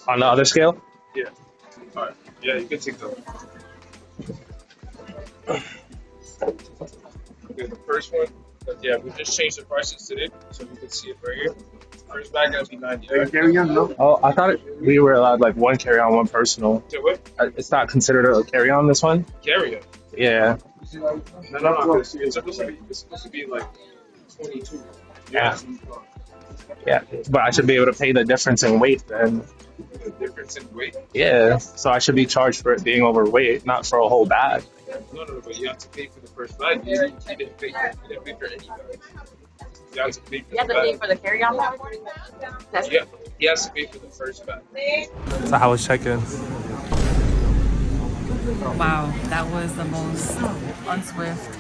On the other scale? Yeah. All right. Yeah, you can take those. Okay, the first one. Yeah, we just changed the prices today, so you can see it right here. First bag gonna be 98. Oh, I thought we were allowed like one carry-on, one personal. So what? It's not considered a carry-on, this one? Carry it. Yeah. No. It's supposed to be like 22. Yeah. Yeah. But I should be able to pay the difference in weight then. The difference in weight? Yeah. So I should be charged for it being overweight, not for a whole bag. No, but you have to pay for the first bag. You didn't pay for any bag. You have to pay for You have to pay for the carry-on bag? Yeah, he has to pay for the first bag. So how was check-in? Wow, that was the most unswift,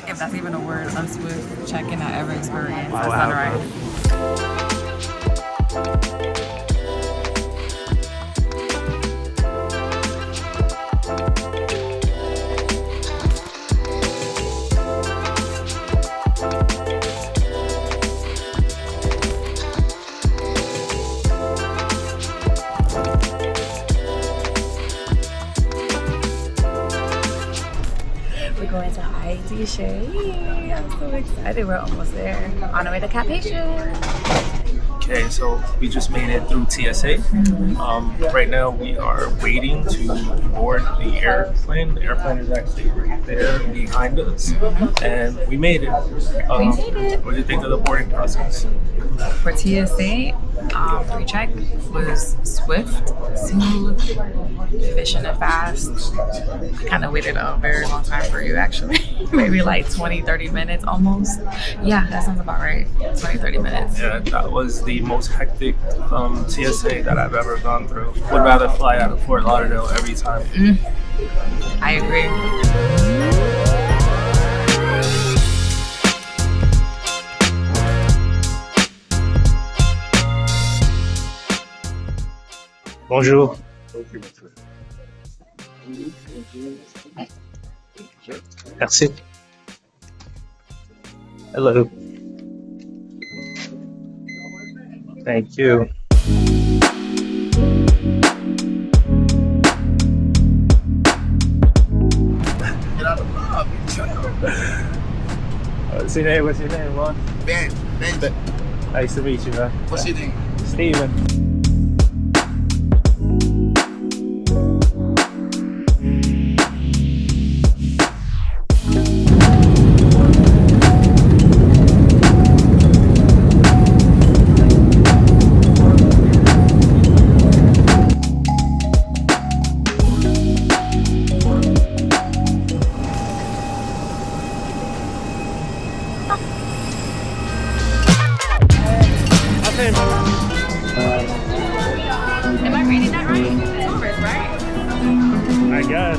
if that's even a word, unswift check-in I ever experienced at Sunrise. We're going to Haiti, Shay. I'm so excited. We're almost there. On our way to Cap-Haitien. Okay, so we just made it through TSA. Right now we are waiting to board the airplane. The airplane is actually right there behind us, and we made it. We made it. What do you think of the boarding process? For TSA, pre-check was swift, smooth, efficient, and fast. I kind of waited a very long time for you, actually. Maybe like 20, 30 minutes almost. Yeah, that sounds about right. 20, 30 minutes. Yeah, that was the most hectic TSA that I've ever gone through. Would rather fly out of Fort Lauderdale every time. I agree. Bonjour. Merci. Hello. Thank you. What's your name, man? Ben. Nice to meet you, man. What's your name? Steven. Am I reading that right? Tourist, right? I guess.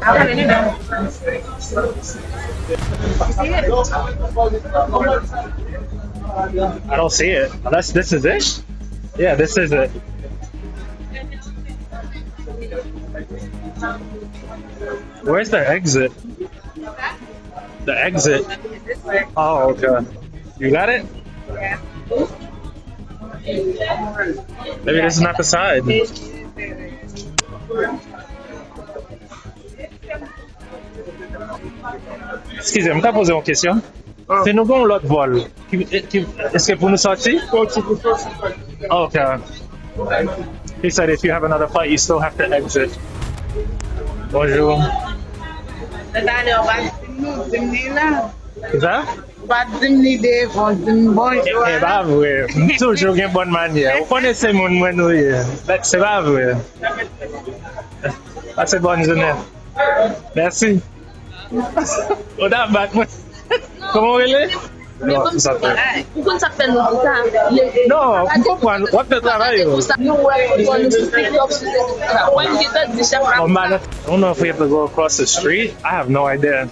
How can you know? I don't see it. Unless this is it? Yeah, this is it. Where's the exit? The exit. Oh, okay. You got it? Yeah. Maybe this is not the side. Excusez, je peux poser une question? C'est nous avons l'autre vol. Est-ce que pour nous sortir? Okay. He said if you have another flight, you still have to exit. Bonjour. C'est ça? Eh pas vrai. Toujours une bonne manière. Vous connaissez mon nom, c'est pas vrai. Passez bonne journée. Merci. On a back. Comment il est? Non, tout ça fait. Pourquoi ça fait longtemps? Non, on comprend. On fait le travail. Oh man, I don't know if we have to go across the street. I have no idea.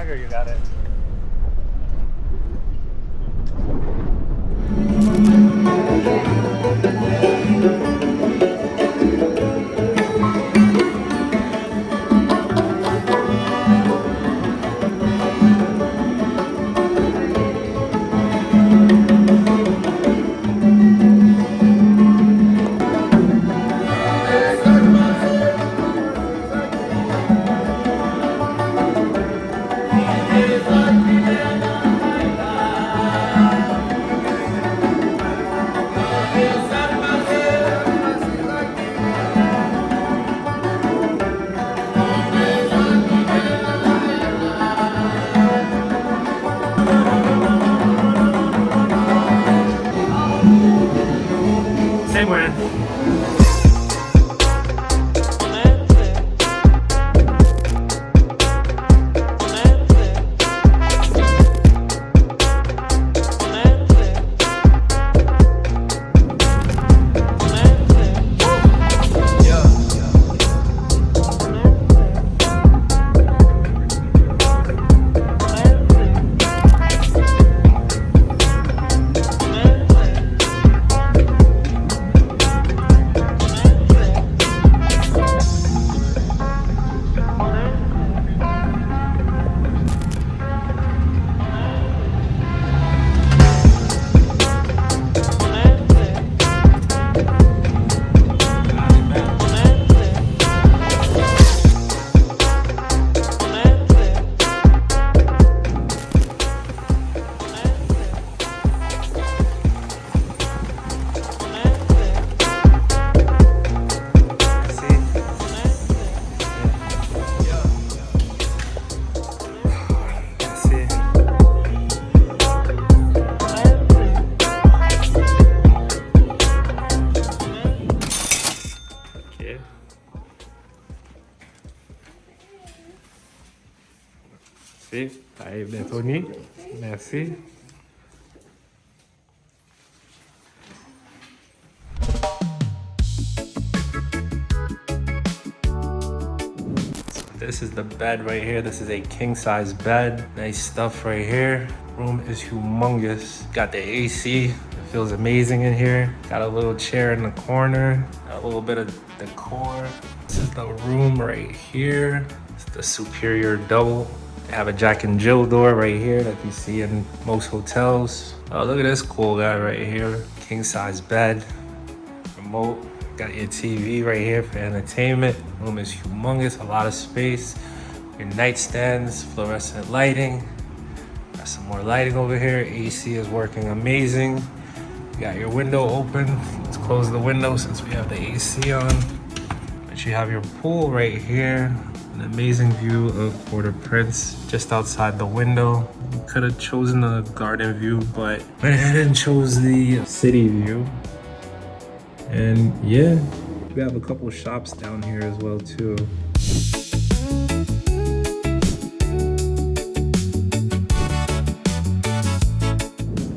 bag or you got it? Same way. Baik, Tony. Merci. This is the bed right here. This is a king size bed. Nice stuff right here. Room is humongous. Got the AC. It feels amazing in here. Got a little chair in the corner. Got a little bit of decor. This is the room right here. It's the superior double. They have a Jack and Jill door right here like you see in most hotels. Oh, look at this cool guy right here. King size bed. Remote. Got your TV right here for entertainment. Room is humongous, a lot of space. Your nightstands, fluorescent lighting. Got some more lighting over here. AC is working amazing. You got your window open. Let's close the window since we have the AC on. But you have your pool right here. An amazing view of Port-au-Prince just outside the window. You could have chosen the garden view, but went ahead and chose the city view. And yeah, we have a couple of shops down here as well too.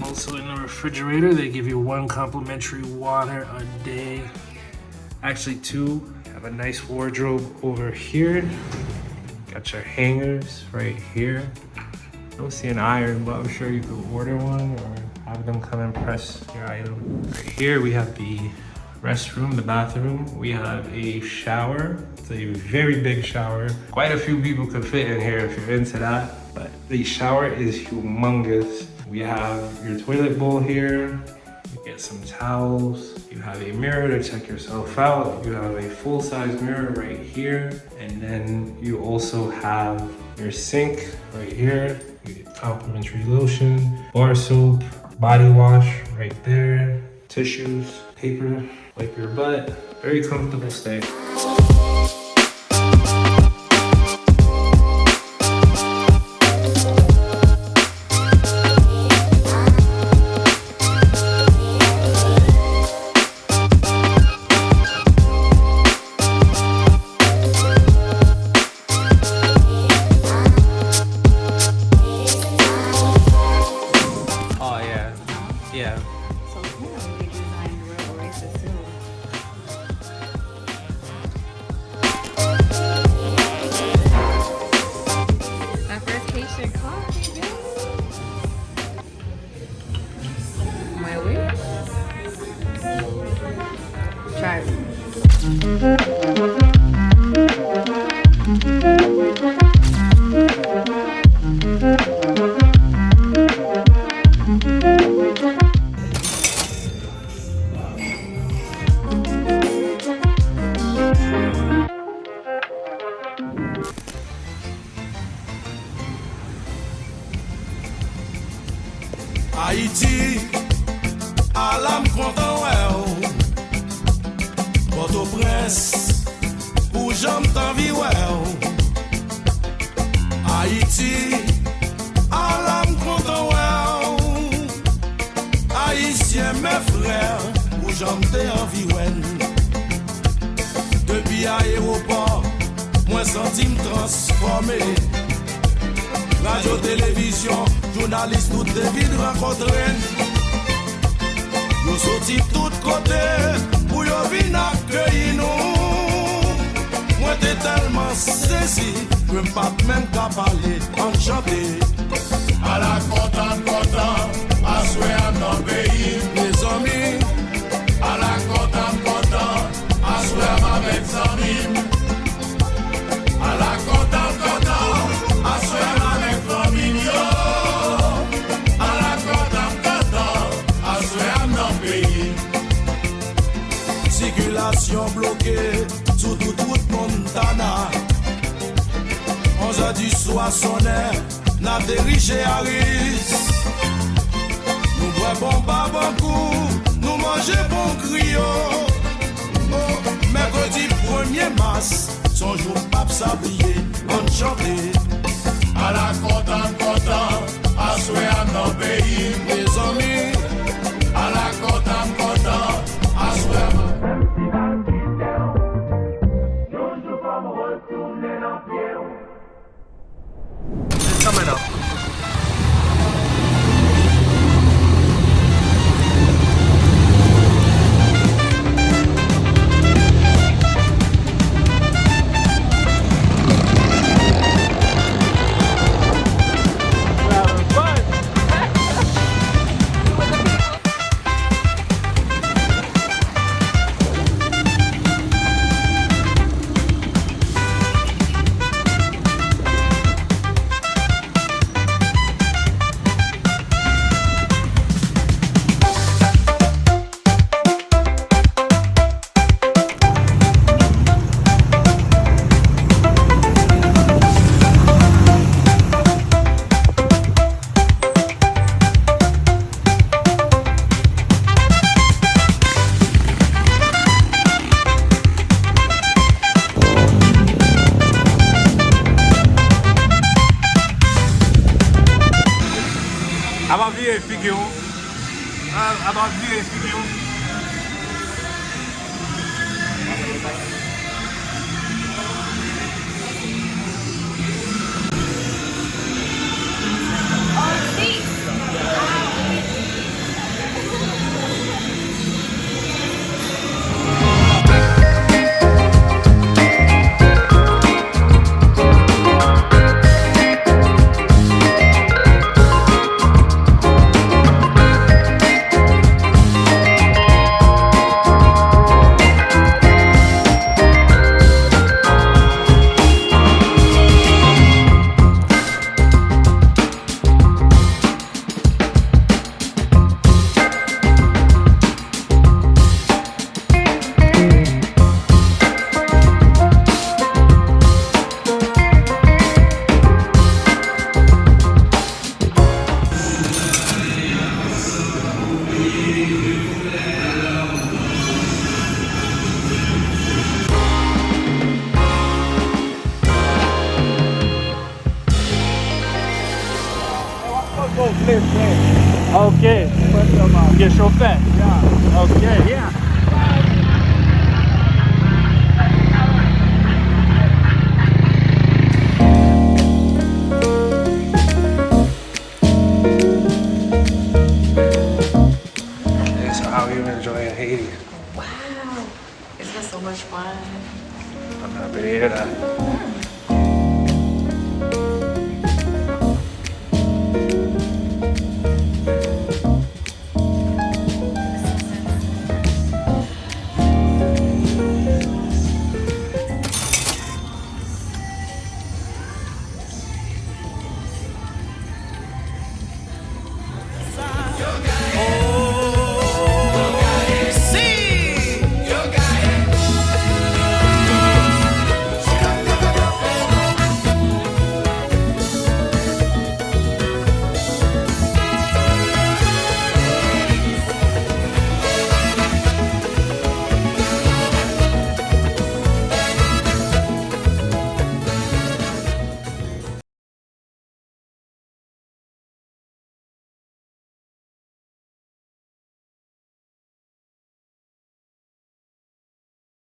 Also in the refrigerator, they give you 1 complimentary water a day. Actually 2. Have a nice wardrobe over here. Got your hangers right here. I don't see an iron, but I'm sure you could order one or have them come and press your item. Right here we have the restroom, the bathroom. We have a shower. It's a very big shower. Quite a few people could fit in here if you're into that, but the shower is humongous. We have your toilet bowl here. You get some towels. You have a mirror to check yourself out. You have a full-size mirror right here. And then you also have your sink right here. You get complimentary lotion, bar soap, body wash right there, tissues, paper, wipe your butt. Very comfortable stay. Haiti, à l'âme content, ouais. Port-au-Prince, où j'entends vivre, ouais. Haïti, à l'âme content, ouais. Haïtien, mes frères, où j'entends envie, ouais. Depuis aéroport, moi senti me transformer. Radio, télévision, journaliste, tout David rencontré. Nous sortis de tous côtés pour yo vin accueillir nous. Moi t'es tellement saisi que m'pas même qu'à parler, enchanté. À la content, à souhait dans le pays. Mes amis, à la content, à souhait ma mes amis. À la content, à souhait ma mes famille. À la content, à souhait dans le pays. Circulation bloquée sous toute route Montana. 11h du soir sonnet, n'atterri chez Harris. Nous boivons pas beaucoup, nous mangeons bon griot. Oh, mercredi 1er mars, son jour pape sablier, enchanté. À la content, à souhait dans le pays. Mes amis, à la content, à souhait. Coming up. About virer figure. About virer figure. Okay. Get chauffeur. Okay, yeah. So how are you enjoying Haiti? Wow. It's been so much fun. I'm happy to hear that.